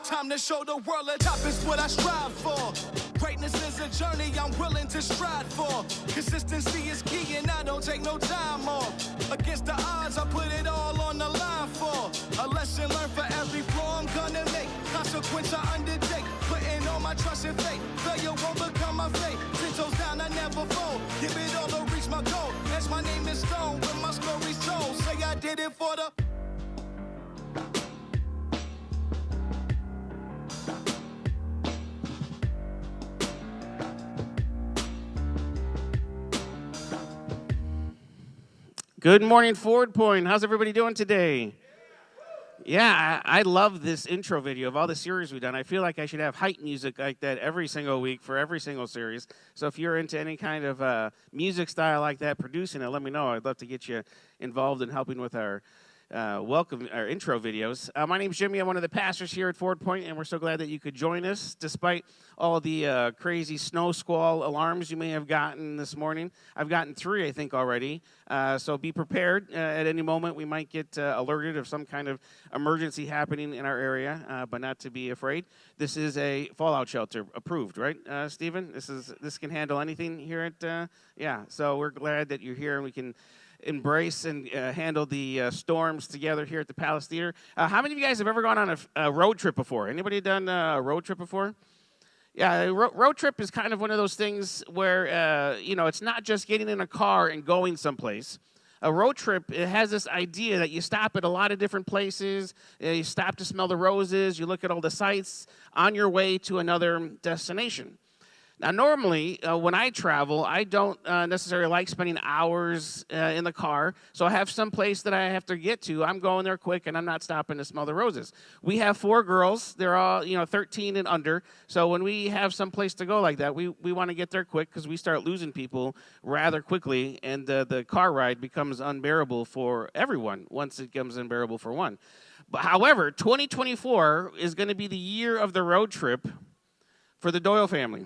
Time to show the world the top is what I strive for. Greatness is a journey I'm willing to strive for. Consistency is key and I don't take no time off. Against the odds, I put it all on the line for. A lesson learned for every flaw I'm gonna make. Consequence I undertake. Putting all my trust in faith. Failure won't become my fate. 10 toes down, I never fold. Give it all to reach my goal. As my name is Stone, when my story's told. Say I did it for the... Good morning, Ford Point. How's everybody doing today? Yeah, I love this intro video of all the series we've done. I feel like I should have hype music like that every single week for every single series. So if you're into any kind of music style like that, producing it, let me know. I'd love to get you involved in helping with our our intro videos. My name's Jimmy. I'm one of the pastors here at Ford Point, and we're so glad that you could join us despite all the crazy snow squall alarms you may have gotten this morning. I've gotten 3, I think, already. So be prepared. At any moment, we might get alerted of some kind of emergency happening in our area, but not to be afraid. This is a fallout shelter approved, right, Stephen? This can handle anything here at, yeah. So we're glad that you're here, and we can embrace and handle the storms together here at the Palace Theater. How many of you guys have ever gone on a road trip before? Anybody done a road trip before? Yeah, a road trip is kind of one of those things where, it's not just getting in a car and going someplace. A road trip, it has this idea that you stop at a lot of different places, you stop to smell the roses, you look at all the sights on your way to another destination. Now, normally, when I travel, I don't necessarily like spending hours in the car, so I have some place that I have to get to. I'm going there quick, and I'm not stopping to smell the roses. We have 4 girls. They're all, 13 and under, so when we have some place to go like that, we want to get there quick because we start losing people rather quickly, and the car ride becomes unbearable for everyone once it becomes unbearable for one. But however, 2024 is going to be the year of the road trip for the Doyle family.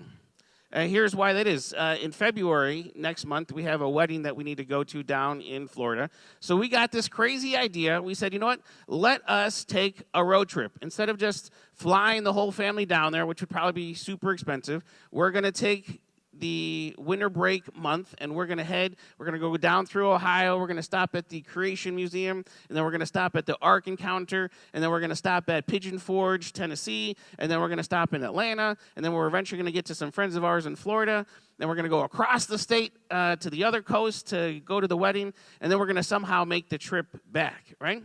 Here's why that is. In February, next month, we have a wedding that we need to go to down in Florida. So we got this crazy idea. We said, you know what? Let us take a road trip. Instead of just flying the whole family down there, which would probably be super expensive, we're going to take the winter break month, and we're going to go down through Ohio, we're going to stop at the Creation Museum, and then we're going to stop at the Ark Encounter, and then we're going to stop at Pigeon Forge, Tennessee, and then we're going to stop in Atlanta, and then we're eventually going to get to some friends of ours in Florida, then we're going to go across the state to the other coast to go to the wedding, and then we're going to somehow make the trip back, right?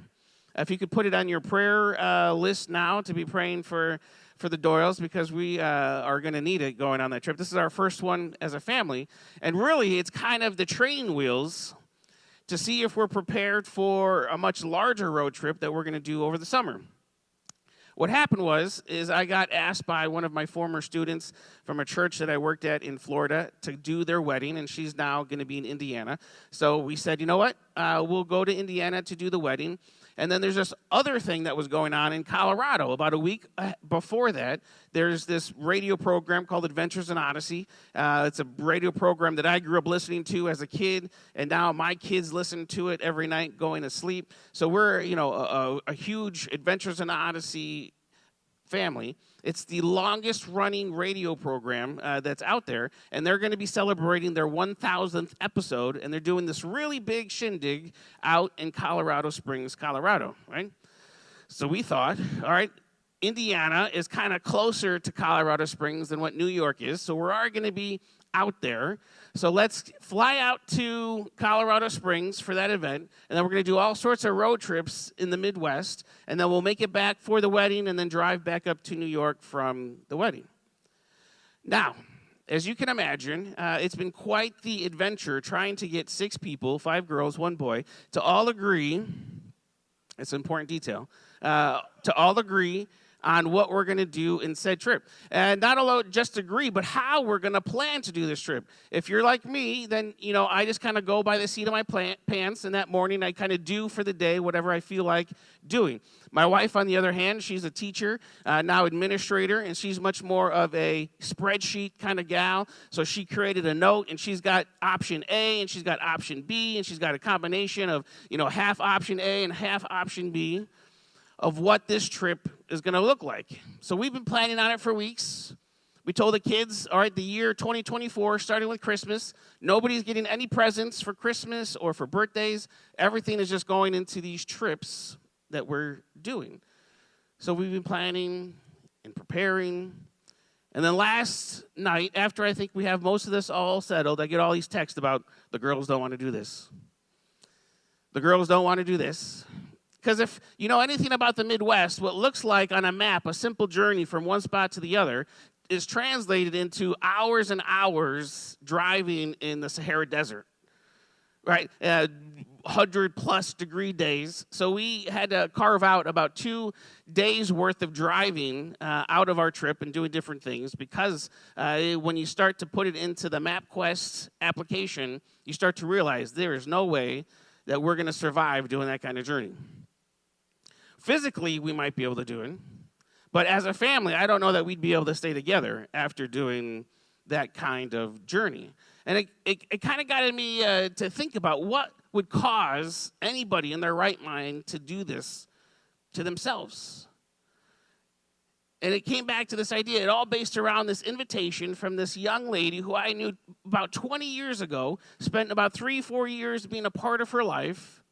If you could put it on your prayer list now to be praying for the Doyles, because we are going to need it going on that trip. This is our first one as a family, and really it's kind of the training wheels to see if we're prepared for a much larger road trip that we're going to do over the summer. What happened is I got asked by one of my former students from a church that I worked at in Florida to do their wedding, and she's now going to be in Indiana. So we said, you know what, we'll go to Indiana to do the wedding. And then there's this other thing that was going on in Colorado. About a week before that, there's this radio program called Adventures in Odyssey. It's a radio program that I grew up listening to as a kid, and now my kids listen to it every night going to sleep. So we're, a huge Adventures in Odyssey family. It's the longest running radio program that's out there, and they're going to be celebrating their 1,000th episode, and they're doing this really big shindig out in Colorado Springs, Colorado, right? So we thought, all right, Indiana is kind of closer to Colorado Springs than what New York is, so we're already going to be out there. So let's fly out to Colorado Springs for that event, and then we're going to do all sorts of road trips in the Midwest, and then we'll make it back for the wedding and then drive back up to New York from the wedding. Now, as you can imagine, it's been quite the adventure trying to get 6 people, 5 girls, 1 boy, to all agree, it's an important detail, to all agree on what we're going to do in said trip. And not alone just agree, but how we're going to plan to do this trip. If you're like me, then, I just kind of go by the seat of my pants, and that morning I kind of do for the day whatever I feel like doing. My wife, on the other hand, she's a teacher, now administrator, and she's much more of a spreadsheet kind of gal. So she created a note, and she's got option A, and she's got option B, and she's got a combination of, half option A and half option B of what this trip is going to look like. So we've been planning on it for weeks. We told the kids, all right, the year 2024, starting with Christmas, nobody's getting any presents for Christmas or for birthdays. Everything is just going into these trips that we're doing. So we've been planning and preparing. And then last night, after I think we have most of this all settled, I get all these texts about the girls don't want to do this. The girls don't want to do this. Because if you know anything about the Midwest, what looks like on a map a simple journey from one spot to the other is translated into hours and hours driving in the Sahara Desert, right? 100-plus degree days. So we had to carve out about 2 days' worth of driving out of our trip and doing different things because when you start to put it into the MapQuest application, you start to realize there is no way that we're going to survive doing that kind of journey. Physically, we might be able to do it. But as a family, I don't know that we'd be able to stay together after doing that kind of journey. And it kind of got me to think about what would cause anybody in their right mind to do this to themselves. And it came back to this idea, it all based around this invitation from this young lady who I knew about 20 years ago, spent about 3-4 years being a part of her life,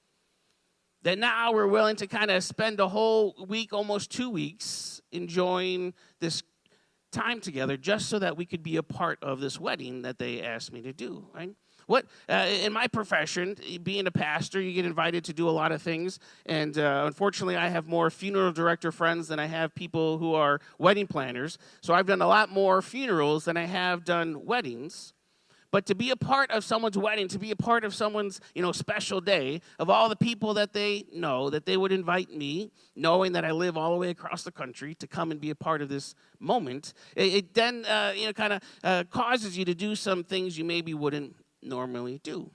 that now we're willing to kind of spend a whole week, almost 2 weeks, enjoying this time together just so that we could be a part of this wedding that they asked me to do, right? In my profession, being a pastor, you get invited to do a lot of things, and unfortunately, I have more funeral director friends than I have people who are wedding planners, so I've done a lot more funerals than I have done weddings. But to be a part of someone's wedding, to be a part of someone's, special day, of all the people that they know, that they would invite me, knowing that I live all the way across the country, to come and be a part of this moment, it then, kind of causes you to do some things you maybe wouldn't normally do.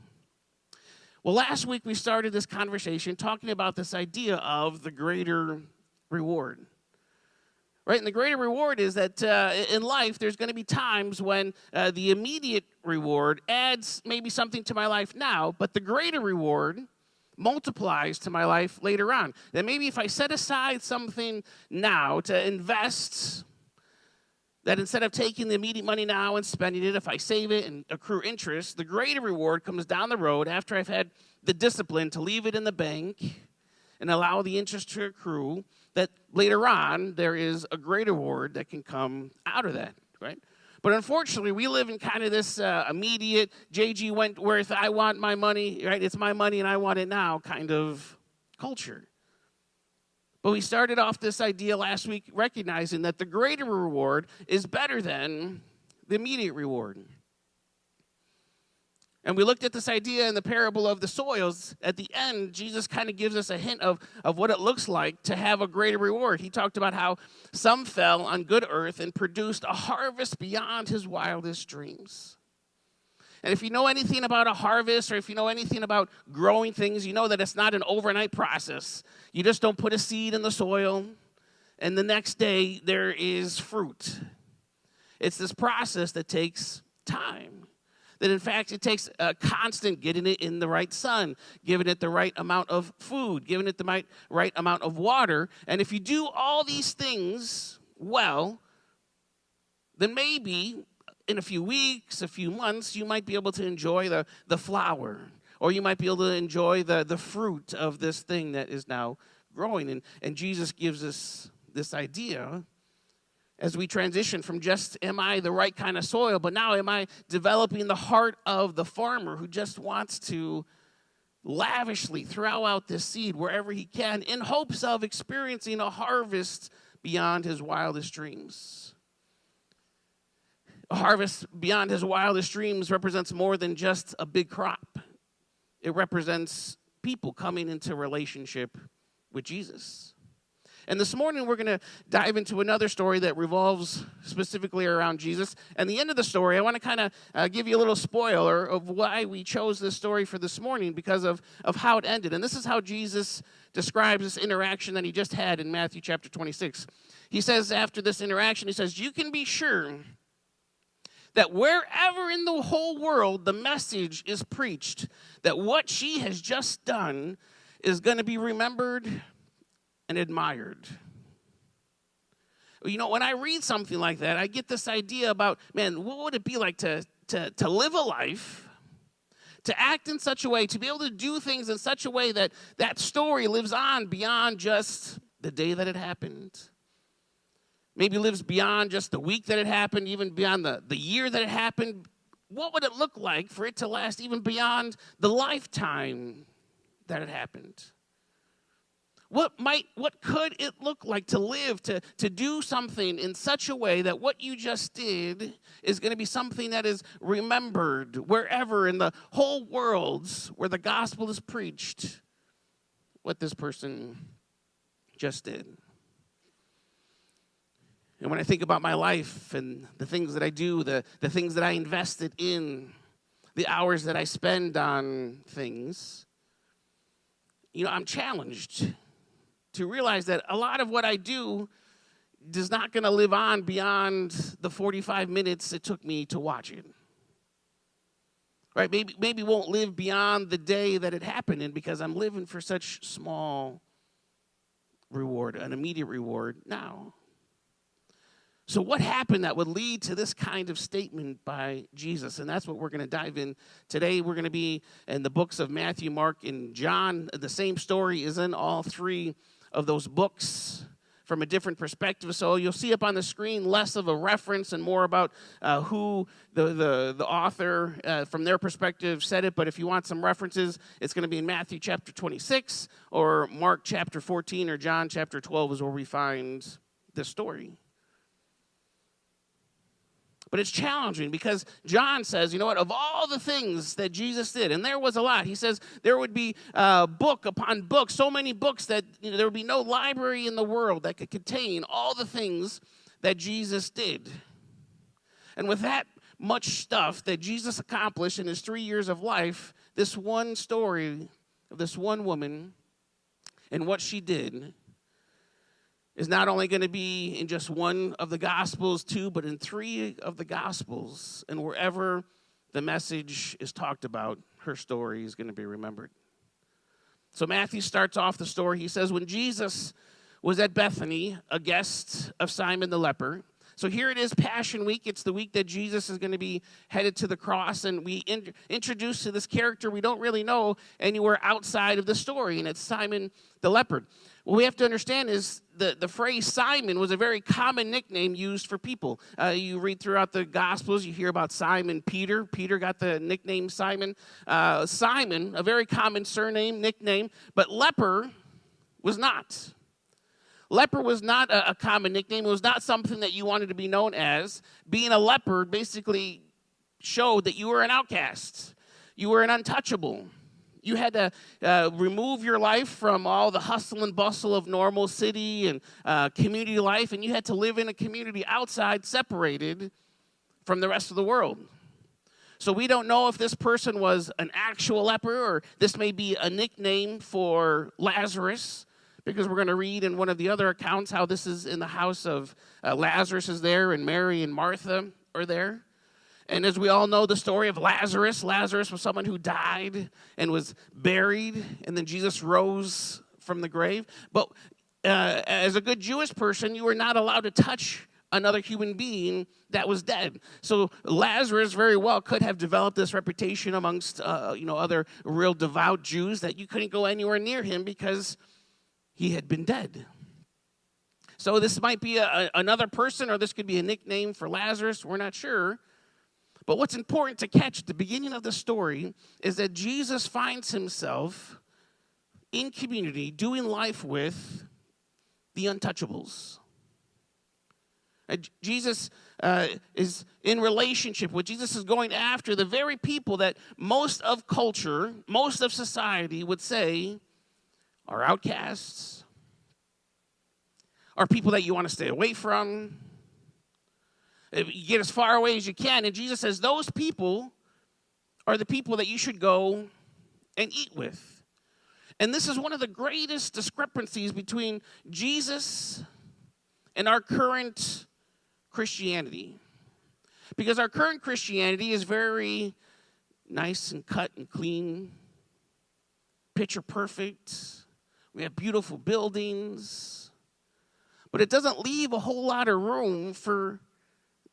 Well, last week we started this conversation talking about this idea of the greater reward. Right, and the greater reward is that in life, there's going to be times when the immediate reward adds maybe something to my life now, but the greater reward multiplies to my life later on. That maybe if I set aside something now to invest, that instead of taking the immediate money now and spending it, if I save it and accrue interest, the greater reward comes down the road after I've had the discipline to leave it in the bank and allow the interest to accrue, that later on there is a greater reward that can come out of that, right? But unfortunately, we live in kind of this immediate J.G. Wentworth, I want my money, right? It's my money and I want it now kind of culture. But we started off this idea last week recognizing that the greater reward is better than the immediate reward. And we looked at this idea in the parable of the soils. At the end, Jesus kind of gives us a hint of what it looks like to have a greater reward. He talked about how some fell on good earth and produced a harvest beyond his wildest dreams. And if you know anything about a harvest, or if you know anything about growing things, you know that it's not an overnight process. You just don't put a seed in the soil, and the next day there is fruit. It's this process that takes time. That in fact, it takes a constant getting it in the right sun, giving it the right amount of food, giving it the right amount of water. And if you do all these things well, then maybe in a few weeks, a few months, you might be able to enjoy the flower, or you might be able to enjoy the fruit of this thing that is now growing. And Jesus gives us this idea as we transition from just, am I the right kind of soil, but now am I developing the heart of the farmer who just wants to lavishly throw out this seed wherever he can in hopes of experiencing a harvest beyond his wildest dreams. A harvest beyond his wildest dreams represents more than just a big crop. It represents people coming into relationship with Jesus. And this morning, we're going to dive into another story that revolves specifically around Jesus. And the end of the story, I want to kind of give you a little spoiler of why we chose this story for this morning because of how it ended. And this is how Jesus describes this interaction that he just had in Matthew chapter 26. He says after this interaction, he says, you can be sure that wherever in the whole world the message is preached, that what she has just done is going to be remembered and admired. When I read something like that, I get this idea about, man, what would it be like to live a life, to act in such a way, to be able to do things in such a way that that story lives on beyond just the day that it happened. Maybe lives beyond just the week that it happened, even beyond the year that it happened. What would it look like for it to last even beyond the lifetime that it happened? What could it look like to live, to do something in such a way that what you just did is going to be something that is remembered wherever in the whole world where the gospel is preached, what this person just did? And when I think about my life and the things that I do, the things that I invested in, the hours that I spend on things, I'm challenged to realize that a lot of what I do is not going to live on beyond the 45 minutes it took me to watch it. Right? Maybe won't live beyond the day that it happened in because I'm living for such small reward, an immediate reward now. So what happened that would lead to this kind of statement by Jesus? And that's what we're going to dive in today. We're going to be in the books of Matthew, Mark, and John. The same story is in all three of those books from a different perspective. So you'll see up on the screen less of a reference and more about who the author, from their perspective, said it. But if you want some references, it's going to be in Matthew chapter 26 or Mark chapter 14 or John chapter 12 is where we find this story. But it's challenging because John says, of all the things that Jesus did, and there was a lot, he says there would be book upon book, so many books that there would be no library in the world that could contain all the things that Jesus did. And with that much stuff that Jesus accomplished in his 3 years of life, this one story of this one woman and what she did is not only going to be in just one of the Gospels, too, but in three of the Gospels. And wherever the message is talked about, her story is going to be remembered. So Matthew starts off the story. He says, when Jesus was at Bethany, a guest of Simon the leper. So here it is, Passion Week. It's the week that Jesus is going to be headed to the cross. And we introduced to this character we don't really know anywhere outside of the story. And it's Simon the leper. What we have to understand is the phrase Simon was a very common nickname used for people. You read throughout the Gospels, you hear about Simon Peter. Peter got the nickname Simon. Simon, a very common surname, nickname, but leper was not. Leper was not a common nickname. It was not something that you wanted to be known as. Being a leper basically showed that you were an outcast. You were an untouchable. You had to remove your life from all the hustle and bustle of normal city and community life, and you had to live in a community outside, separated from the rest of the world. So we don't know if this person was an actual leper or this may be a nickname for Lazarus, because we're going to read in one of the other accounts how this is in the house of Lazarus is there, and Mary and Martha are there. And as we all know the story of Lazarus, Lazarus was someone who died and was buried, and then Jesus rose from the grave. But as a good Jewish person, you were not allowed to touch another human being that was dead. So Lazarus very well could have developed this reputation amongst other real devout Jews that you couldn't go anywhere near him because he had been dead. So this might be another person, or this could be a nickname for Lazarus. We're not sure. But what's important to catch at the beginning of the story is that Jesus finds himself in community doing life with the untouchables. Jesus is in relationship with, Jesus is going after the very people that most of culture, most of society would say are outcasts, are people that you want to stay away from. You get as far away as you can. And Jesus says those people are the people that you should go and eat with. And this is one of the greatest discrepancies between Jesus and our current Christianity. Because our current Christianity is very nice and cut and clean, picture perfect. We have beautiful buildings. but it doesn't leave a whole lot of room for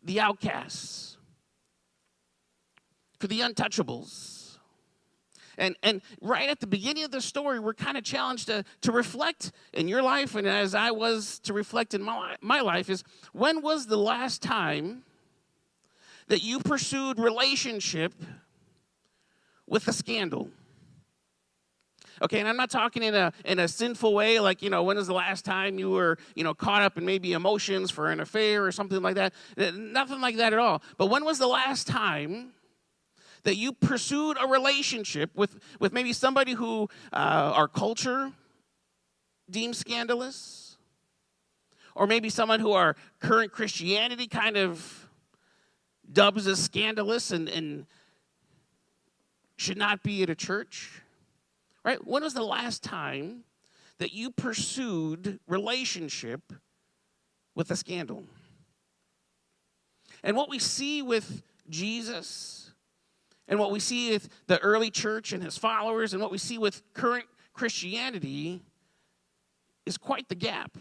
the outcasts, for the untouchables. And right at the beginning of the story, we're kind of challenged to reflect in your life, and as I was to reflect in my life, is when was the last time that you pursued relationship with a scandal? Okay, and I'm not talking in a sinful way, like, when was the last time you were, caught up in maybe emotions for an affair or something like that? Nothing like that at all. But when was the last time that you pursued a relationship with maybe somebody who our culture deems scandalous? Or maybe someone who our current Christianity kind of dubs as scandalous and should not be at a church? Right? When was the last time that you pursued relationship with a scandal? And what we see with Jesus, and what we see with the early church and his followers, and what we see with current Christianity is quite the gap.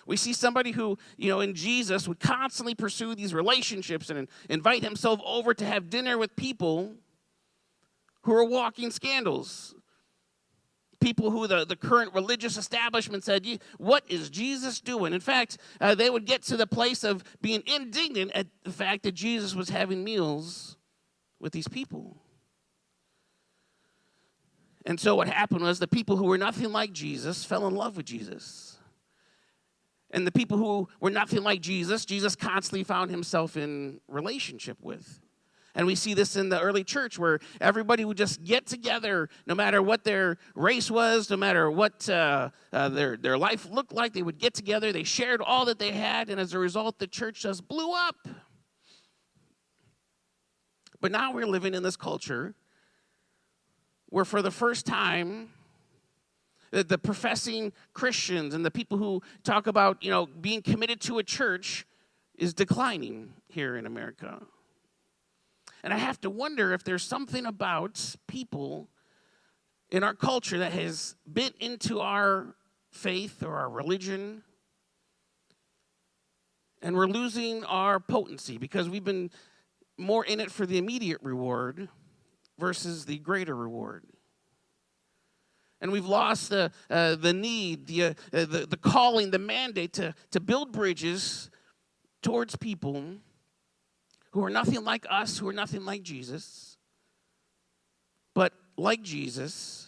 We see somebody who, in Jesus would constantly pursue these relationships and invite himself over to have dinner with people who are walking scandals. People who the current religious establishment said, what is Jesus doing? In fact, they would get to the place of being indignant at the fact that Jesus was having meals with these people. And so what happened was the people who were nothing like Jesus fell in love with Jesus. And the people who were nothing like Jesus, Jesus constantly found himself in relationship with. And we see this in the early church where everybody would just get together, no matter what their race was, no matter what their life looked like. They would get together. They shared all that they had. And as a result, the church just blew up. But now we're living in this culture where for the first time, the professing Christians and the people who talk about, being committed to a church is declining here in America. And I have to wonder if there's something about people in our culture that has bit into our faith or our religion, and we're losing our potency because we've been more in it for the immediate reward versus the greater reward. And we've lost the need, the calling, the mandate to build bridges towards people who are nothing like us, who are nothing like Jesus, but like Jesus,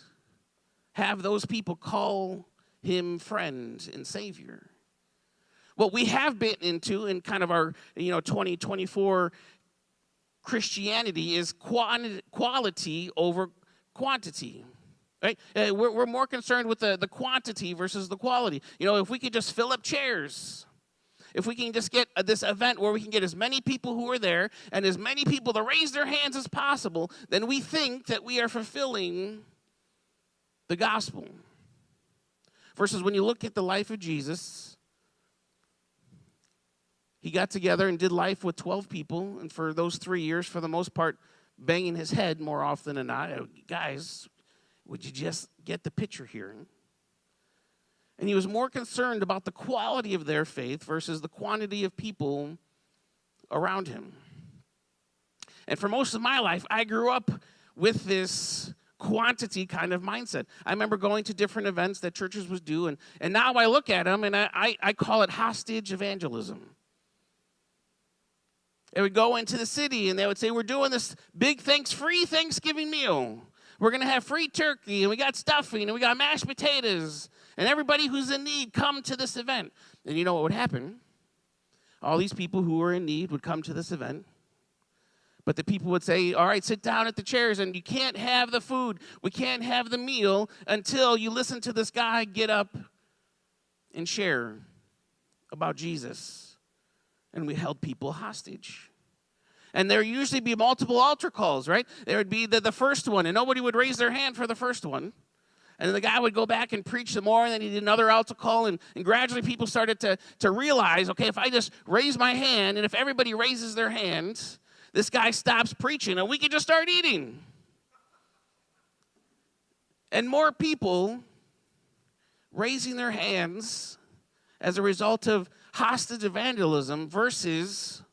have those people call him friend and Savior. What we have been into in kind of our 2024 Christianity is quality over quantity. Right? We're more concerned with the quantity versus the quality. If we could just fill up chairs, if we can just get this event where we can get as many people who are there and as many people to raise their hands as possible, then we think that we are fulfilling the gospel. Versus when you look at the life of Jesus, he got together and did life with 12 people, and for those 3 years, for the most part, banging his head more often than not. Guys, would you just get the picture here? And he was more concerned about the quality of their faith versus the quantity of people around him. And for most of my life, I grew up with this quantity kind of mindset. I remember going to different events that churches would do, and now I look at them, and I call it hostage evangelism. They would go into the city, and they would say, we're doing this big free Thanksgiving meal. We're going to have free turkey, and we got stuffing, and we got mashed potatoes. And everybody who's in need, come to this event. And you know what would happen? All these people who were in need would come to this event. But the people would say, all right, sit down at the chairs, and you can't have the food. We can't have the meal until you listen to this guy get up and share about Jesus. And we held people hostage. And there would usually be multiple altar calls, right? There would be the first one, and nobody would raise their hand for the first one. And then the guy would go back and preach some more, and then he did another altar call, and gradually people started to realize, okay, if I just raise my hand, and if everybody raises their hands, this guy stops preaching, and we can just start eating. And more people raising their hands as a result of hostage evangelism versus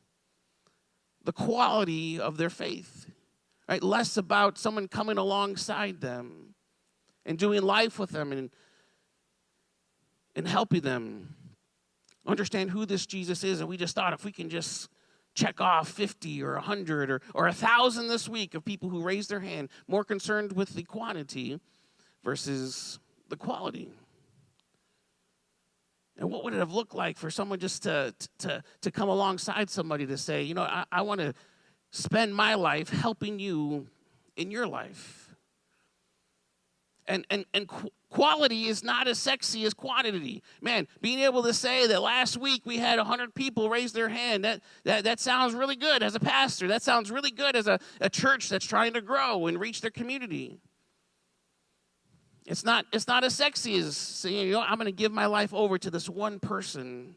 the quality of their faith, right? Less about someone coming alongside them and doing life with them and helping them understand who this Jesus is. And we just thought if we can just check off 50 or 100 or 1,000 this week of people who raised their hand, more concerned with the quantity versus the quality. And what would it have looked like for someone just to come alongside somebody to say, you know, I want to spend my life helping you in your life. And quality is not as sexy as quantity. Man, being able to say that last week we had 100 people raise their hand, that sounds really good as a pastor. That sounds really good as a church that's trying to grow and reach their community. It's not as sexy as saying, you know, I'm going to give my life over to this one person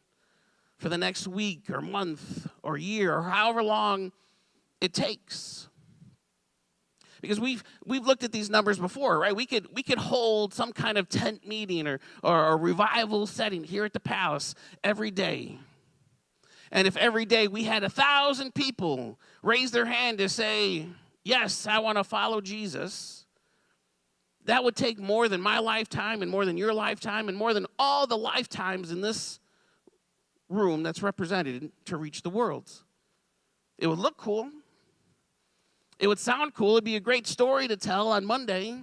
for the next week or month or year or however long it takes. Because we've looked at these numbers before, right? We could hold some kind of tent meeting or a revival setting here at the Palace every day. And if every day we had 1,000 people raise their hand to say, yes, I want to follow Jesus, that would take more than my lifetime and more than your lifetime and more than all the lifetimes in this room that's represented to reach the world. It would look cool. It would sound cool. It'd be a great story to tell on Monday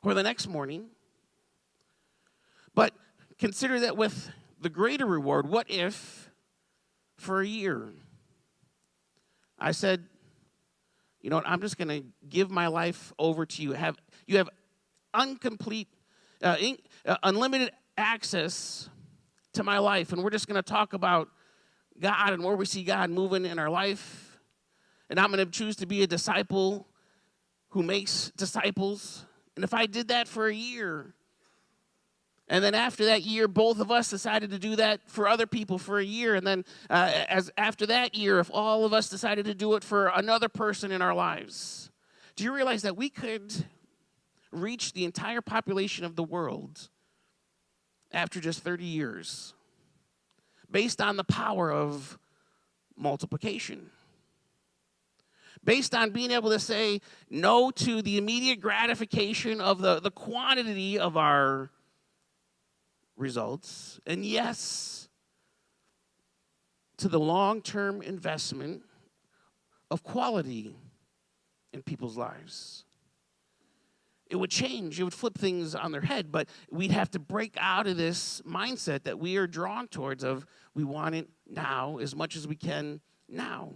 or the next morning. But consider that with the greater reward, what if for a year I said, you know what, I'm just going to give my life over to you. You have unlimited access to my life, and we're just going to talk about God and where we see God moving in our life. And I'm going to choose to be a disciple who makes disciples. And if I did that for a year, and then after that year, both of us decided to do that for other people for a year, and then after that year, if all of us decided to do it for another person in our lives, do you realize that we could reach the entire population of the world after just 30 years based on the power of multiplication? Based on being able to say no to the immediate gratification of the quantity of our results, and yes to the long-term investment of quality in people's lives. It would change. It would flip things on their head, but we'd have to break out of this mindset that we are drawn towards of we want it now as much as we can now.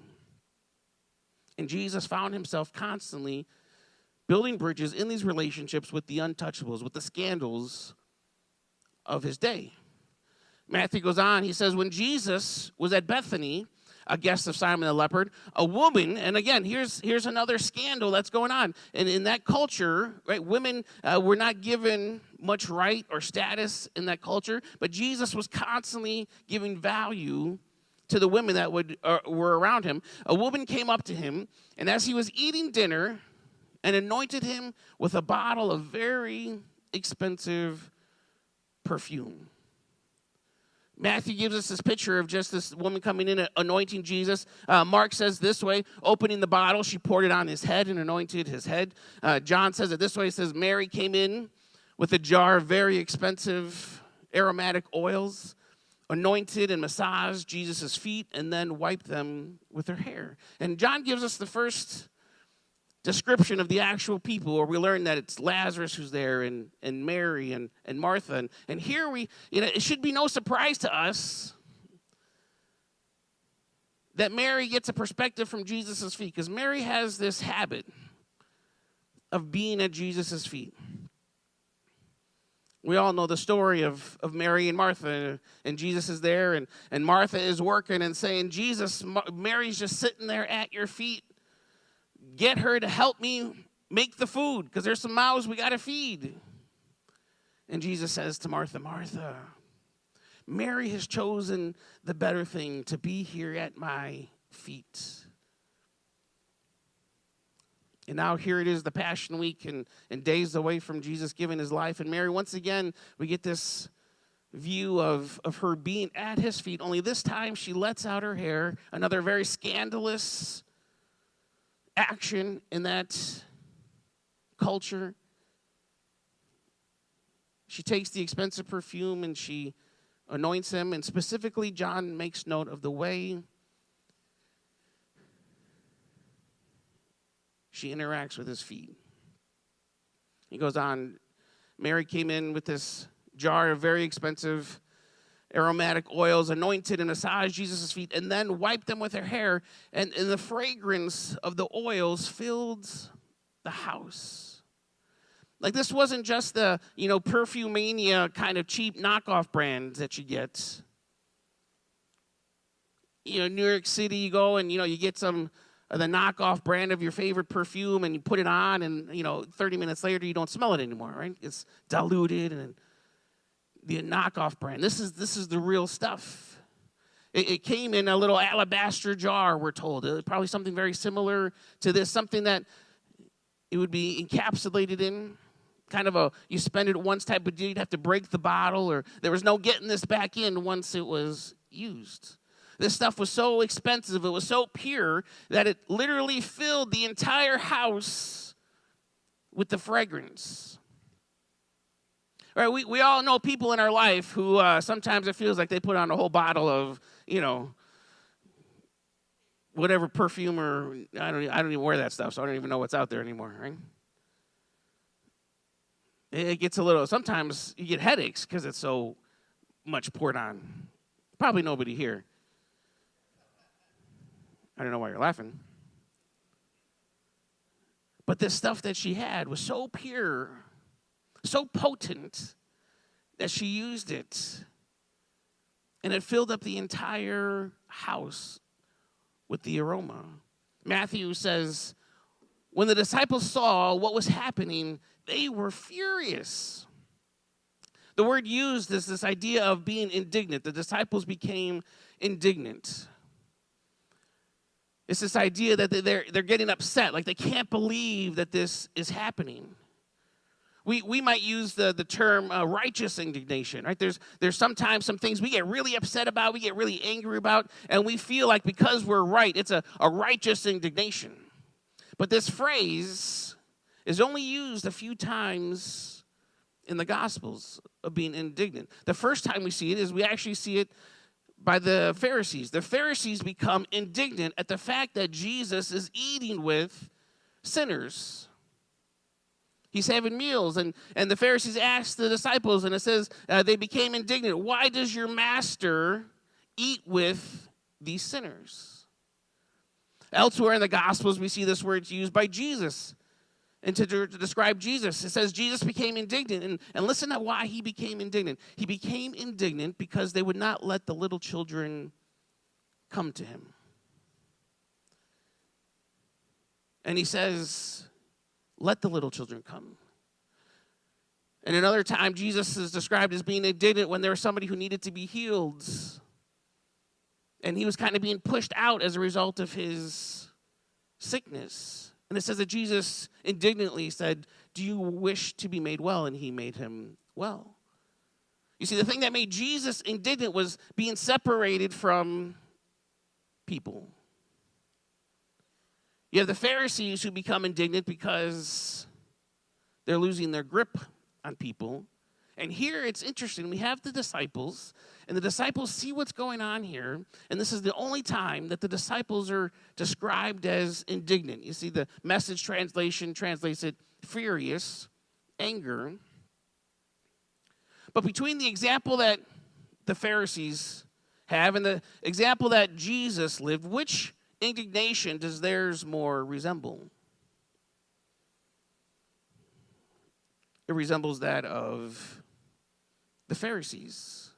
And Jesus found himself constantly building bridges in these relationships with the untouchables, with the scandals of his day. Matthew goes on, he says, when Jesus was at Bethany, a guest of Simon the leper, a woman, and again, here's another scandal that's going on. And in that culture, right, women were not given much right or status in that culture, but Jesus was constantly giving value to the women that were around him. A woman came up to him, and as he was eating dinner, and anointed him with a bottle of very expensive perfume. Matthew gives us this picture of just this woman coming in, anointing Jesus. Mark says this way, opening the bottle, she poured it on his head and anointed his head. John says it this way, he says, Mary came in with a jar of very expensive aromatic oils, anointed and massaged Jesus' feet, and then wiped them with her hair. And John gives us the first description of the actual people, where we learn that it's Lazarus who's there, and Mary and Martha. And here it should be no surprise to us that Mary gets a perspective from Jesus' feet, because Mary has this habit of being at Jesus' feet. We all know the story of Mary and Martha, and Jesus is there, and Martha is working and saying, Jesus, Mary's just sitting there at your feet. Get her to help me make the food, because there's some mouths we got to feed. And Jesus says to Martha, Martha, Mary has chosen the better thing, to be here at my feet. And now here it is, the Passion Week, and days away from Jesus giving his life. And Mary, once again, we get this view of her being at his feet, only this time she lets out her hair, another very scandalous action in that culture. She takes the expensive perfume and she anoints him, and specifically John makes note of the way she interacts with his feet. He goes on, Mary came in with this jar of very expensive aromatic oils, anointed and massaged Jesus' feet, and then wiped them with her hair, and the fragrance of the oils filled the house. Like, this wasn't just the, Perfumania kind of cheap knockoff brands that you get. New York City, you go and, you get some of the knockoff brand of your favorite perfume, and you put it on, and, 30 minutes later, you don't smell it anymore, right? It's diluted, and the knockoff brand. This is the real stuff. It came in a little alabaster jar, we're told. It was probably something very similar to this, something that it would be encapsulated in. Kind of you spend it once type of deal. You'd have to break the bottle, or there was no getting this back in once it was used. This stuff was so expensive, it was so pure, that it literally filled the entire house with the fragrance. Right, we all know people in our life who sometimes it feels like they put on a whole bottle of, whatever perfume, or I don't even wear that stuff, so I don't even know what's out there anymore, right? It gets a little, sometimes you get headaches because it's so much poured on. Probably nobody here. I don't know why you're laughing. But this stuff that she had was so pure, so potent, that she used it. And it filled up the entire house with the aroma. Matthew says, when the disciples saw what was happening, they were furious. The word used is this idea of being indignant. The disciples became indignant. It's this idea that they're getting upset, like they can't believe that this is happening. We might use the term righteous indignation, right? There's sometimes some things we get really upset about, we get really angry about, and we feel like because we're right, it's a righteous indignation. But this phrase is only used a few times in the Gospels of being indignant. The first time we see it is we actually see it by the Pharisees. The Pharisees become indignant at the fact that Jesus is eating with sinners. He's having meals, and the Pharisees asked the disciples, and it says they became indignant. Why does your master eat with these sinners? Elsewhere in the Gospels, we see this word used by Jesus. And to describe Jesus, it says Jesus became indignant. And listen to why he became indignant. He became indignant because they would not let the little children come to him. And he says, let the little children come. And another time, Jesus is described as being indignant when there was somebody who needed to be healed. And he was kind of being pushed out as a result of his sickness. And it says that Jesus indignantly said, do you wish to be made well? And he made him well. You see, the thing that made Jesus indignant was being separated from people. You have the Pharisees who become indignant because they're losing their grip on people. And here it's interesting. We have the disciples, and the disciples see what's going on here. And this is the only time that the disciples are described as indignant. You see, the Message translation translates it furious, anger. But between the example that the Pharisees have and the example that Jesus lived, which indignation does theirs more resemble? It resembles that of the Pharisees.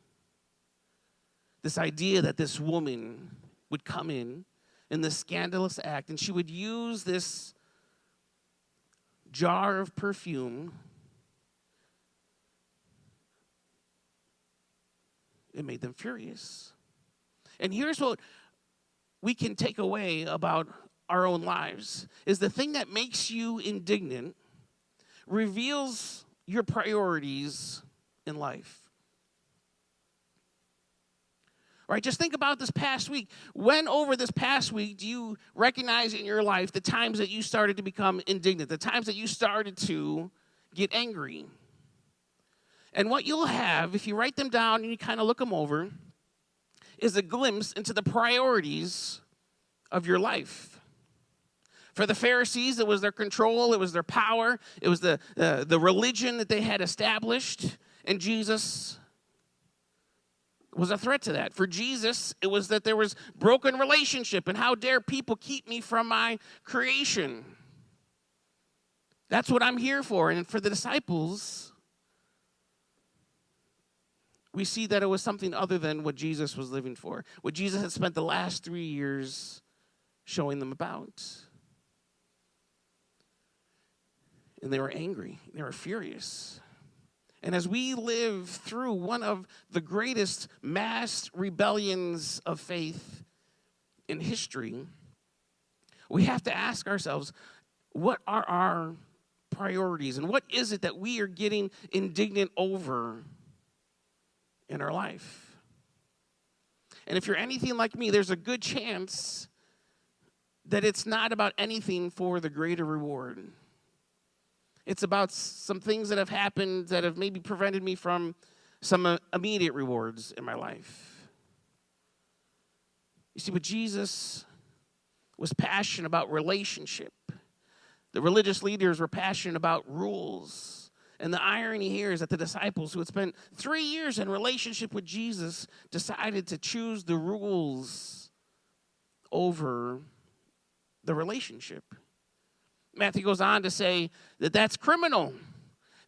This idea that this woman would come in this scandalous act, and she would use this jar of perfume. It made them furious. And here's what we can take away about our own lives, is the thing that makes you indignant reveals your priorities in life. Right? Just think about this past week. When over this past week do you recognize in your life the times that you started to become indignant, the times that you started to get angry? And what you'll have, if you write them down and you kind of look them over, is a glimpse into the priorities of your life. For the Pharisees, it was their control, it was their power, it was the religion that they had established, and Jesus was a threat to that. For Jesus, it was that there was broken relationship, and how dare people keep me from my creation. That's what I'm here for. And for the disciples, we see that it was something other than what Jesus was living for, what Jesus had spent the last 3 years showing them about. And they were angry. They were furious. And as we live through one of the greatest mass rebellions of faith in history, we have to ask ourselves, what are our priorities? And what is it that we are getting indignant over in our life? And if you're anything like me, there's a good chance that it's not about anything for the greater reward. It's about some things that have happened that have maybe prevented me from some immediate rewards in my life. You see, but Jesus was passionate about relationship. The religious leaders were passionate about rules. And the irony here is that the disciples who had spent 3 years in relationship with Jesus decided to choose the rules over the relationship. Matthew goes on to say that that's criminal.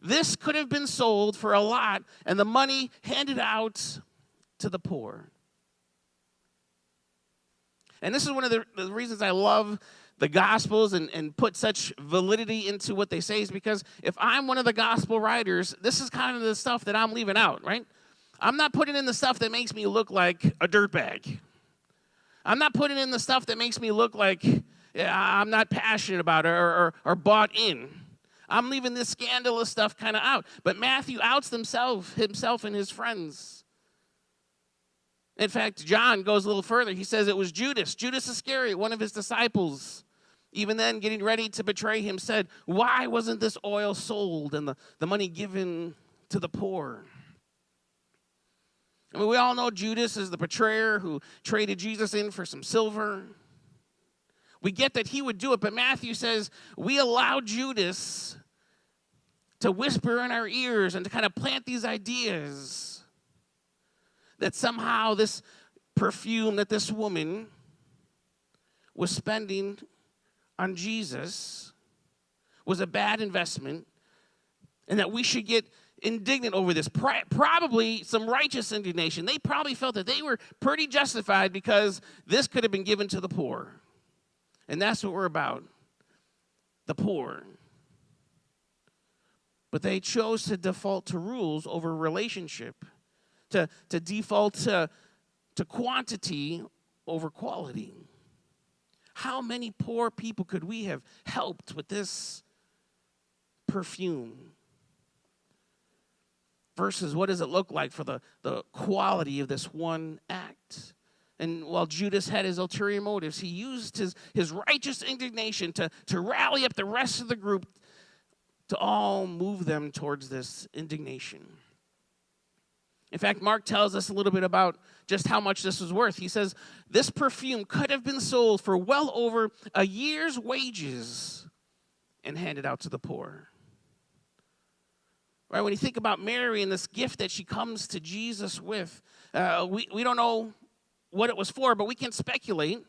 This could have been sold for a lot and the money handed out to the poor. And this is one of the reasons I love the Gospels and put such validity into what they say, is because if I'm one of the Gospel writers, this is kind of the stuff that I'm leaving out, right? I'm not putting in the stuff that makes me look like a dirtbag. I'm not putting in the stuff that makes me look like I'm not passionate about it or bought in. I'm leaving this scandalous stuff kind of out. But Matthew outs himself and his friends. In fact, John goes a little further. He says it was Judas Iscariot, one of his disciples, even then getting ready to betray him, said, "Why wasn't this oil sold and the money given to the poor?" I mean, we all know Judas is the betrayer who traded Jesus in for some silver. We get that he would do it, but Matthew says we allow Judas to whisper in our ears and to kind of plant these ideas that somehow this perfume that this woman was spending on Jesus was a bad investment, and that we should get indignant over this. Probably some righteous indignation. They probably felt that they were pretty justified because this could have been given to the poor. And that's what we're about, the poor. But they chose to default to rules over relationship, to default to quantity over quality. How many poor people could we have helped with this perfume? Versus what does it look like for the quality of this one act? And while Judas had his ulterior motives, he used his righteous indignation to rally up the rest of the group to all move them towards this indignation. In fact, Mark tells us a little bit about just how much this was worth. He says, this perfume could have been sold for well over a year's wages and handed out to the poor. Right? When you think about Mary and this gift that she comes to Jesus with, we don't know what it was for, but we can speculate.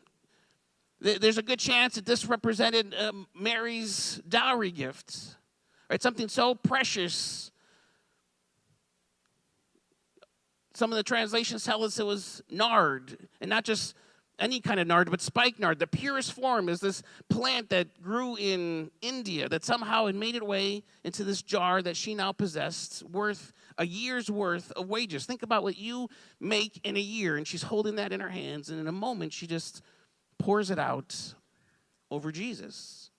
There's a good chance that this represented Mary's dowry gift, right? Something so precious. Some of the translations tell us it was nard, and not just any kind of nard, but spikenard. The purest form is this plant that grew in India that somehow had made its way into this jar that she now possessed, worth a year's worth of wages. Think about what you make in a year, and she's holding that in her hands, and in a moment she just pours it out over Jesus.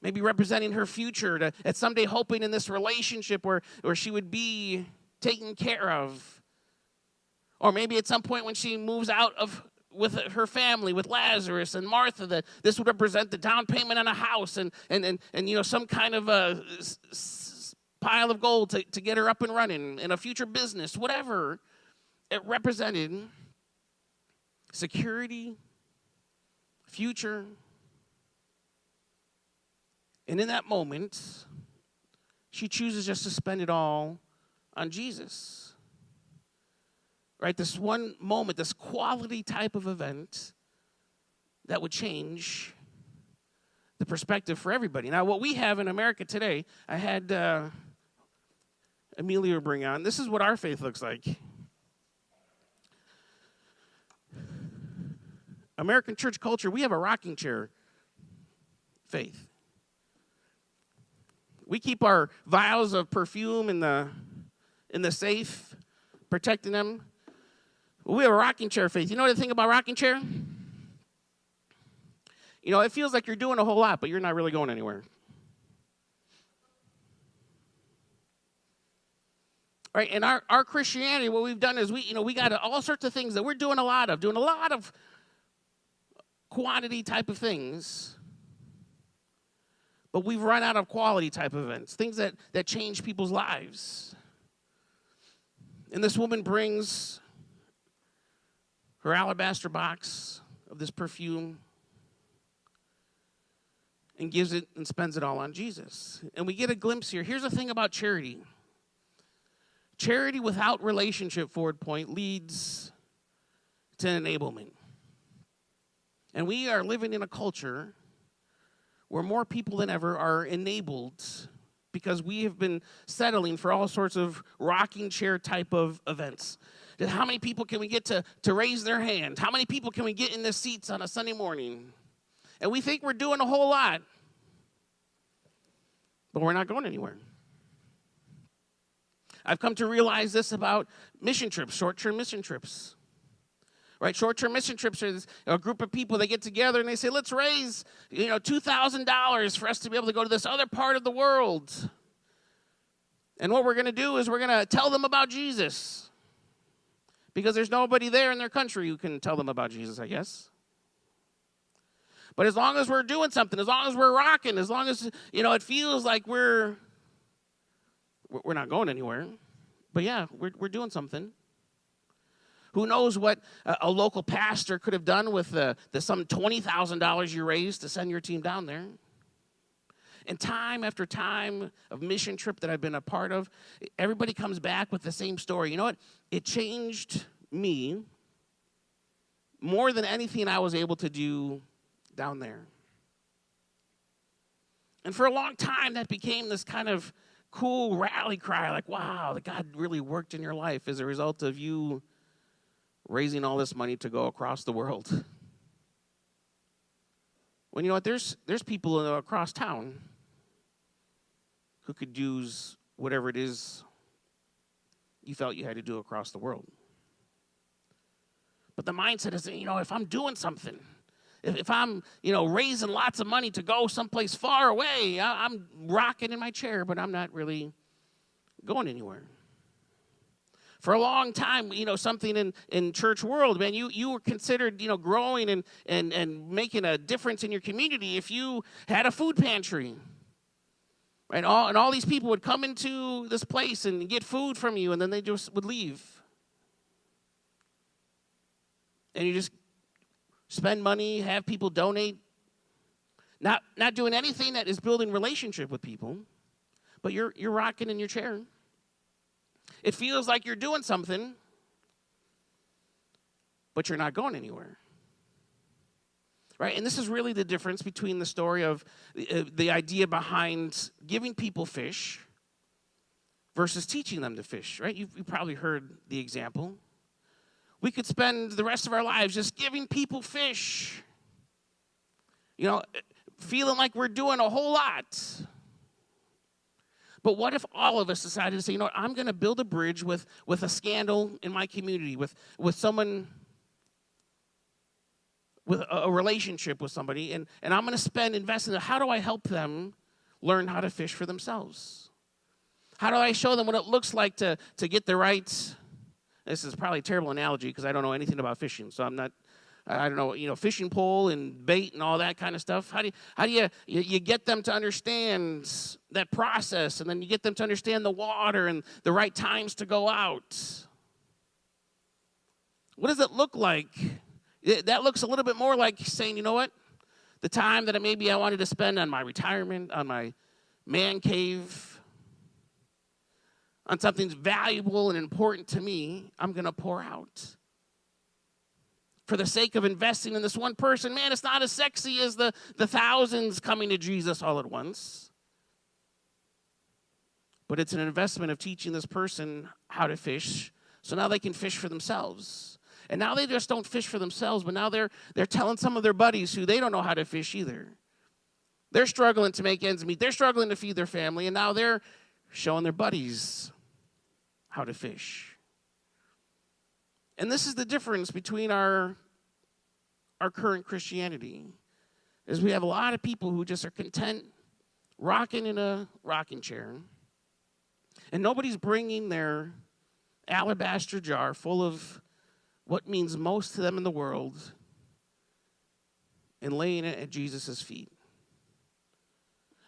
Maybe representing her future, at someday hoping in this relationship where she would be taken care of. Or maybe at some point when she moves out with her family, with Lazarus and Martha, that this would represent the down payment on a house and some kind of a pile of gold to get her up and running in a future business, whatever. It represented security, future. And in that moment, she chooses just to spend it all on Jesus. Right? This one moment, this quality type of event that would change the perspective for everybody. Now, what we have in America today, I had Amelia bring on, this is what our faith looks like. American church culture, we have a rocking chair faith. We keep our vials of perfume in the safe, protecting them. We have a rocking chair faith. You know the thing about rocking chair? You know, it feels like you're doing a whole lot, but you're not really going anywhere. Right? And our Christianity, what we've done is we got all sorts of things that we're doing a lot of quantity type of things. But we've run out of quality type of events, things that change people's lives. And this woman brings her alabaster box of this perfume and gives it and spends it all on Jesus. And we get a glimpse here. Here's the thing about charity. Charity without relationship, Forward Point, leads to enablement. And we are living in a culture where more people than ever are enabled because we have been settling for all sorts of rocking chair type of events. How many people can we get to raise their hand? How many people can we get in the seats on a Sunday morning? And we think we're doing a whole lot, but we're not going anywhere. I've come to realize this about mission trips, short-term mission trips. Right, short-term mission trips are a group of people, they get together and they say, let's raise, $2,000 for us to be able to go to this other part of the world. And what we're going to do is we're going to tell them about Jesus. Because there's nobody there in their country who can tell them about Jesus, I guess. But as long as we're doing something, as long as we're rocking, as long as, it feels like we're not going anywhere. But yeah, we're doing something. Who knows what a local pastor could have done with the some $20,000 you raised to send your team down there. And time after time of mission trip that I've been a part of, everybody comes back with the same story. You know what? It changed me more than anything I was able to do down there. And for a long time, that became this kind of cool rally cry, like, wow, that God really worked in your life as a result of you raising all this money to go across the world. Well, you know what? There's people across town who could use whatever it is you felt you had to do across the world. But the mindset is, if I'm doing something, if I'm, raising lots of money to go someplace far away, I'm rocking in my chair, but I'm not really going anywhere. For a long time, something in church world, man, you were considered, growing and making a difference in your community if you had a food pantry. Right? And all these people would come into this place and get food from you, and then they just would leave. And you just spend money, have people donate, not doing anything that is building relationship with people, but you're rocking in your chair. It feels like you're doing something, but you're not going anywhere. Right? And this is really the difference between the story of the idea behind giving people fish versus teaching them to fish. Right? You've probably heard the example. We could spend the rest of our lives just giving people fish. Feeling like we're doing a whole lot. But what if all of us decided to say, I'm going to build a bridge with a scandal in my community, with someone, with a relationship with somebody, and I'm going to invest in it. How do I help them learn how to fish for themselves? How do I show them what it looks like to get the right This is probably a terrible analogy because I don't know anything about fishing, so I don't know, fishing pole and bait and all that kind of stuff. How do you get them to understand that process, and then you get them to understand the water and the right times to go out? What does it look like? That looks a little bit more like saying, you know what? The time that maybe I wanted to spend on my retirement, on my man cave, on something valuable and important to me, I'm going to pour out. For the sake of investing in this one person, man, it's not as sexy as the thousands coming to Jesus all at once. But it's an investment of teaching this person how to fish, so now they can fish for themselves. And now they just don't fish for themselves, but now they're telling some of their buddies who they don't know how to fish either. They're struggling to make ends meet. They're struggling to feed their family, and now they're showing their buddies how to fish. And this is the difference between our current Christianity, is we have a lot of people who just are content rocking in a rocking chair, and nobody's bringing their alabaster jar full of what means most to them in the world and laying it at Jesus' feet.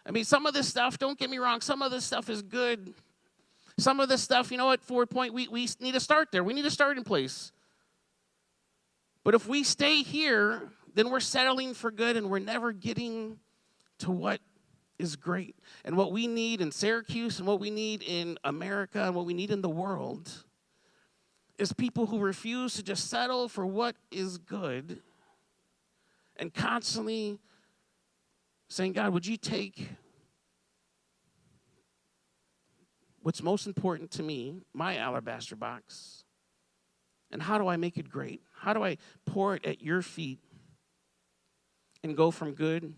I mean, some of this stuff, don't get me wrong, some of this stuff is good. Some of this stuff, you know what, Forward Point, we need to start there. We need to start in place. But if we stay here, then we're settling for good and we're never getting to what is great. And what we need in Syracuse and what we need in America and what we need in the world is people who refuse to just settle for what is good and constantly saying, God, would you take what's most important to me, my alabaster box, and how do I make it great? How do I pour it at your feet and go from good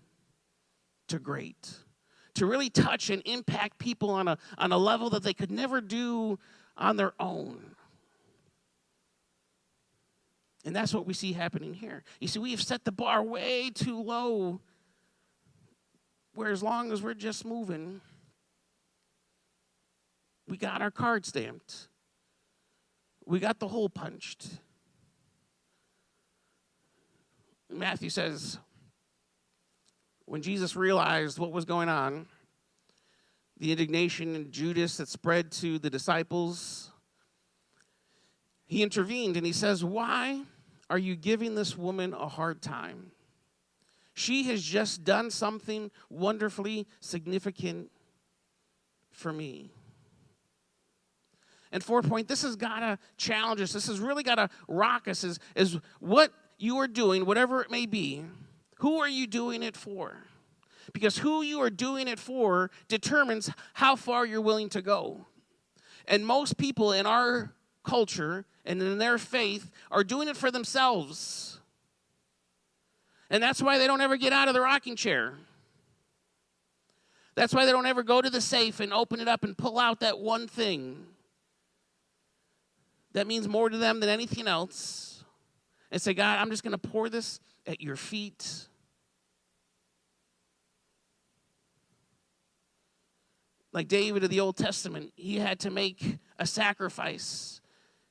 to great? To really touch and impact people on a level that they could never do on their own. And that's what we see happening here. You see, we have set the bar way too low, where as long as we're just moving, we got our card stamped. We got the hole punched. Matthew says, when Jesus realized what was going on, the indignation in Judas that spread to the disciples, he intervened and he says, why are you giving this woman a hard time? She has just done something wonderfully significant for me. And Forward Point, this has got to challenge us. This has really got to rock us, is what you are doing, whatever it may be, who are you doing it for? Because who you are doing it for determines how far you're willing to go. And most people in our culture and in their faith are doing it for themselves. And that's why they don't ever get out of the rocking chair. That's why they don't ever go to the safe and open it up and pull out that one thing that means more to them than anything else, and say, God, I'm just going to pour this at your feet. Like David of the Old Testament, he had to make a sacrifice.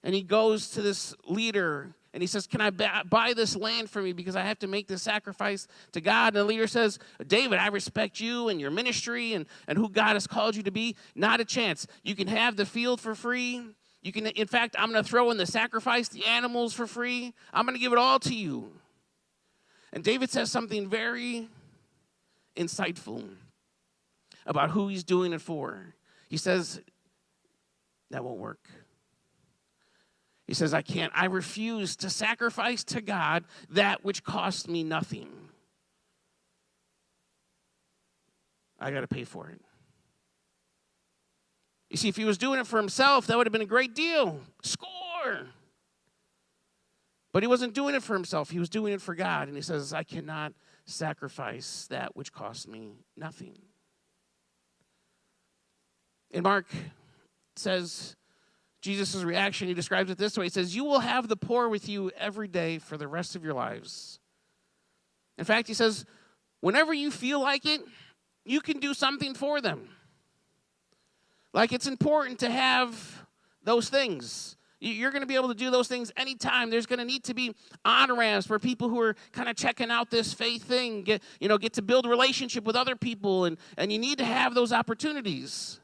And he goes to this leader and he says, can I buy this land for me because I have to make this sacrifice to God? And the leader says, David, I respect you and your ministry and who God has called you to be. Not a chance. You can have the field for free. You can, in fact, I'm going to throw in the sacrifice, the animals for free. I'm going to give it all to you. And David says something very insightful about who he's doing it for. He says, that won't work. He says, I refuse to sacrifice to God that which costs me nothing. I got to pay for it. You see, if he was doing it for himself, that would have been a great deal. Score! But he wasn't doing it for himself. He was doing it for God. And he says, I cannot sacrifice that which costs me nothing. And Mark says, Jesus' reaction, he describes it this way. He says, you will have the poor with you every day for the rest of your lives. In fact, he says, whenever you feel like it, you can do something for them. Like it's important to have those things. You're going to be able to do those things anytime. There's going to need to be on-ramps for people who are kind of checking out this faith thing, get to build a relationship with other people, and you need to have those opportunities.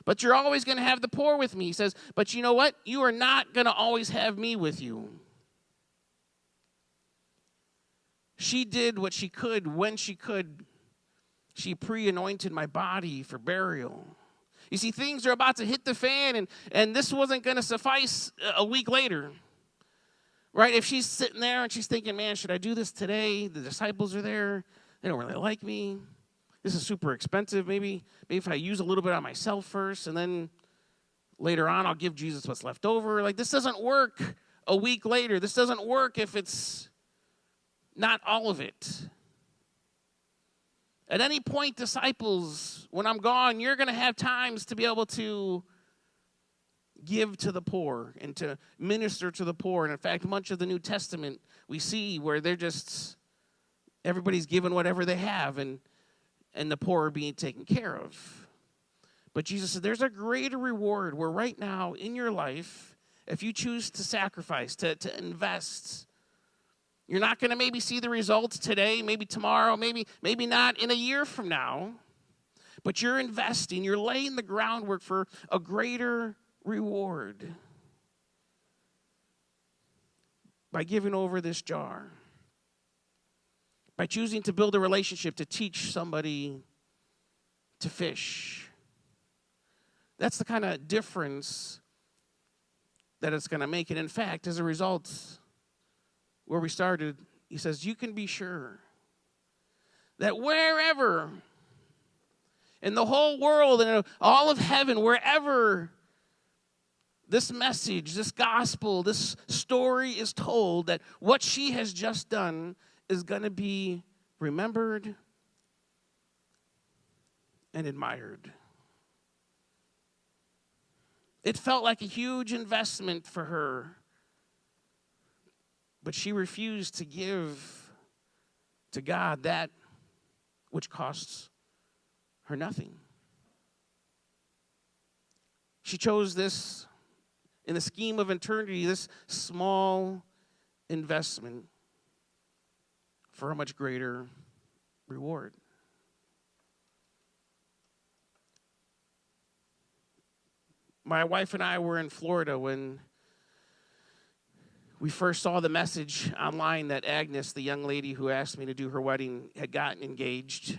But you're always going to have the poor with me. He says, but you know what? You are not going to always have me with you. She did what she could when she could. She pre-anointed my body for burial. You see, things are about to hit the fan, and this wasn't going to suffice a week later. Right? If she's sitting there and she's thinking, man, should I do this today? The disciples are there. They don't really like me. This is super expensive. Maybe if I use a little bit on myself first, and then later on I'll give Jesus what's left over. Like, this doesn't work a week later. This doesn't work if it's not all of it. At any point, disciples, when I'm gone, you're going to have times to be able to give to the poor and to minister to the poor. And in fact, much of the New Testament we see where everybody's given whatever they have, and the poor are being taken care of. But Jesus said there's a greater reward where right now in your life, if you choose to sacrifice, to invest, you're not going to maybe see the results today, maybe tomorrow, maybe not in a year from now, but you're investing, you're laying the groundwork for a greater reward by giving over this jar, by choosing to build a relationship, to teach somebody to fish. That's the kind of difference that it's going to make. And in fact, as a result, where we started, he says, you can be sure that wherever in the whole world and all of heaven, wherever this message, this gospel, this story is told, that what she has just done is going to be remembered and admired. It felt like a huge investment for her, but she refused to give to God that which costs her nothing. She chose this, in the scheme of eternity, this small investment for a much greater reward. My wife and I were in Florida when we first saw the message online that Agnes, the young lady who asked me to do her wedding, had gotten engaged.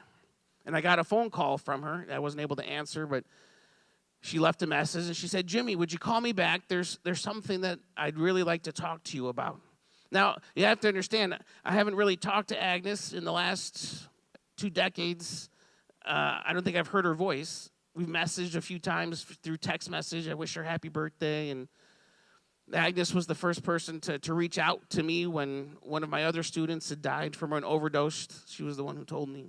And I got a phone call from her. I wasn't able to answer, but she left a message, and she said, Jimmy, would you call me back? There's something that I'd really like to talk to you about. Now, you have to understand, I haven't really talked to Agnes in the last 2 decades. I don't think I've heard her voice. We've messaged a few times through text message. I wish her happy birthday. And Agnes was the first person to reach out to me when one of my other students had died from an overdose. She was the one who told me.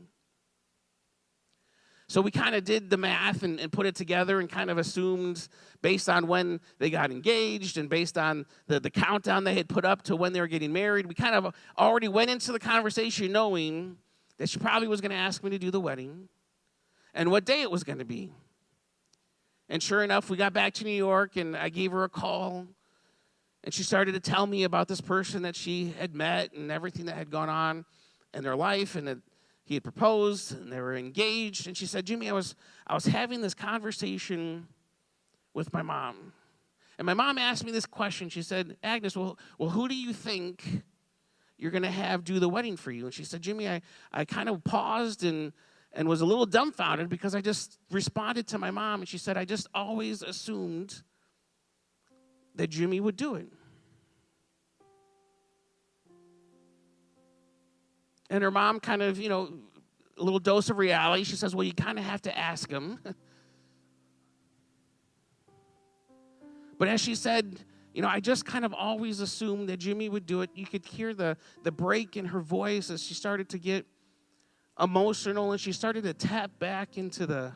So we kind of did the math and put it together and kind of assumed, based on when they got engaged and based on the countdown they had put up to when they were getting married, we kind of already went into the conversation knowing that she probably was going to ask me to do the wedding and what day it was going to be. And sure enough, we got back to New York, and I gave her a call, and she started to tell me about this person that she had met and everything that had gone on in their life, and that he had proposed, and they were engaged. And she said, Jimmy, I was having this conversation with my mom. And my mom asked me this question. She said, Agnes, well, who do you think you're going to have do the wedding for you? And she said, Jimmy, I kind of paused and was a little dumbfounded because I just responded to my mom. And she said, I just always assumed that Jimmy would do it. And her mom kind of, a little dose of reality. She says, well, you kind of have to ask him. But as she said, I just kind of always assumed that Jimmy would do it. You could hear the break in her voice as she started to get emotional, and she started to tap back into the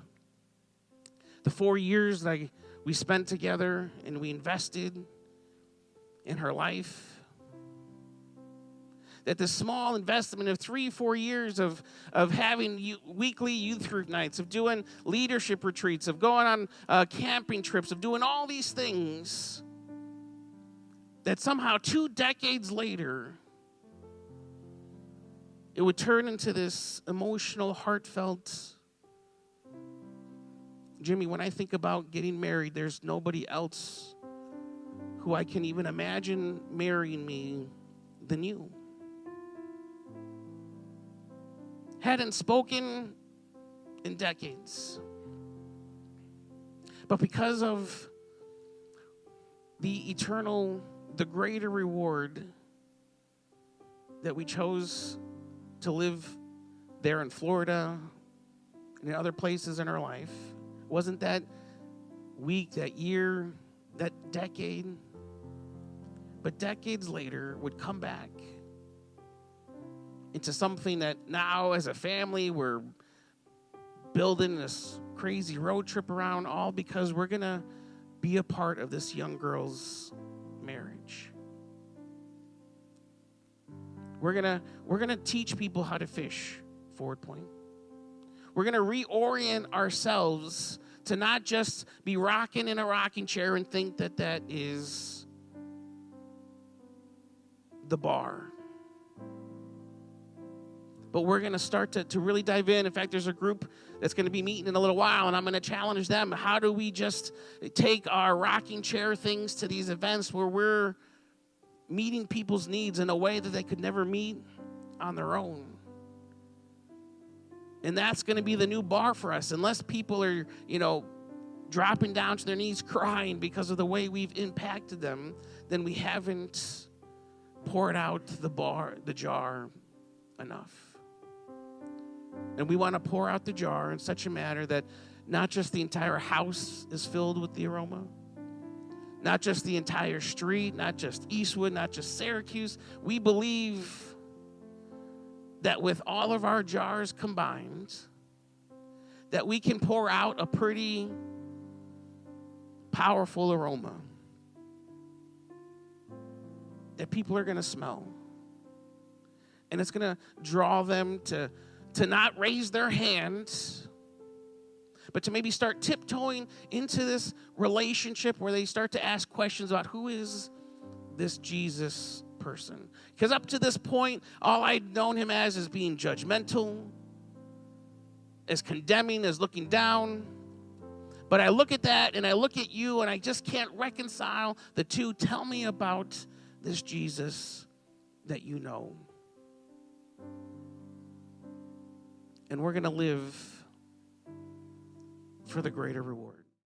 4 years that we spent together and we invested in her life. That the small investment of 3-4 years of having weekly youth group nights, of doing leadership retreats, of going on camping trips, of doing all these things, that somehow 2 decades later, it would turn into this emotional, heartfelt, Jimmy, when I think about getting married, there's nobody else who I can even imagine marrying me than you. Hadn't spoken in decades. But because of the eternal, the greater reward that we chose to live there in Florida and in other places in our life, wasn't that week, that year, that decade, but decades later would come back into something that now as a family we're building this crazy road trip around, all because we're going to be a part of this young girl's marriage. We're going to teach people how to fish, Forward Point. We're going to reorient ourselves to not just be rocking in a rocking chair and think that that is the bar. But we're going to start to really dive in. In fact, there's a group that's going to be meeting in a little while, and I'm going to challenge them. How do we just take our rocking chair things to these events where we're meeting people's needs in a way that they could never meet on their own? And that's going to be the new bar for us. Unless people are, dropping down to their knees crying because of the way we've impacted them, then we haven't poured out the jar enough. And we want to pour out the jar in such a manner that not just the entire house is filled with the aroma, not just the entire street, not just Eastwood, not just Syracuse. We believe that with all of our jars combined, that we can pour out a pretty powerful aroma that people are going to smell. And it's going to draw them to not raise their hands, but to maybe start tiptoeing into this relationship where they start to ask questions about who is this Jesus person. Because up to this point, all I'd known him as is being judgmental, as condemning, as looking down. But I look at that and I look at you and I just can't reconcile the two. Tell me about this Jesus that you know. And we're going to live for the greater reward.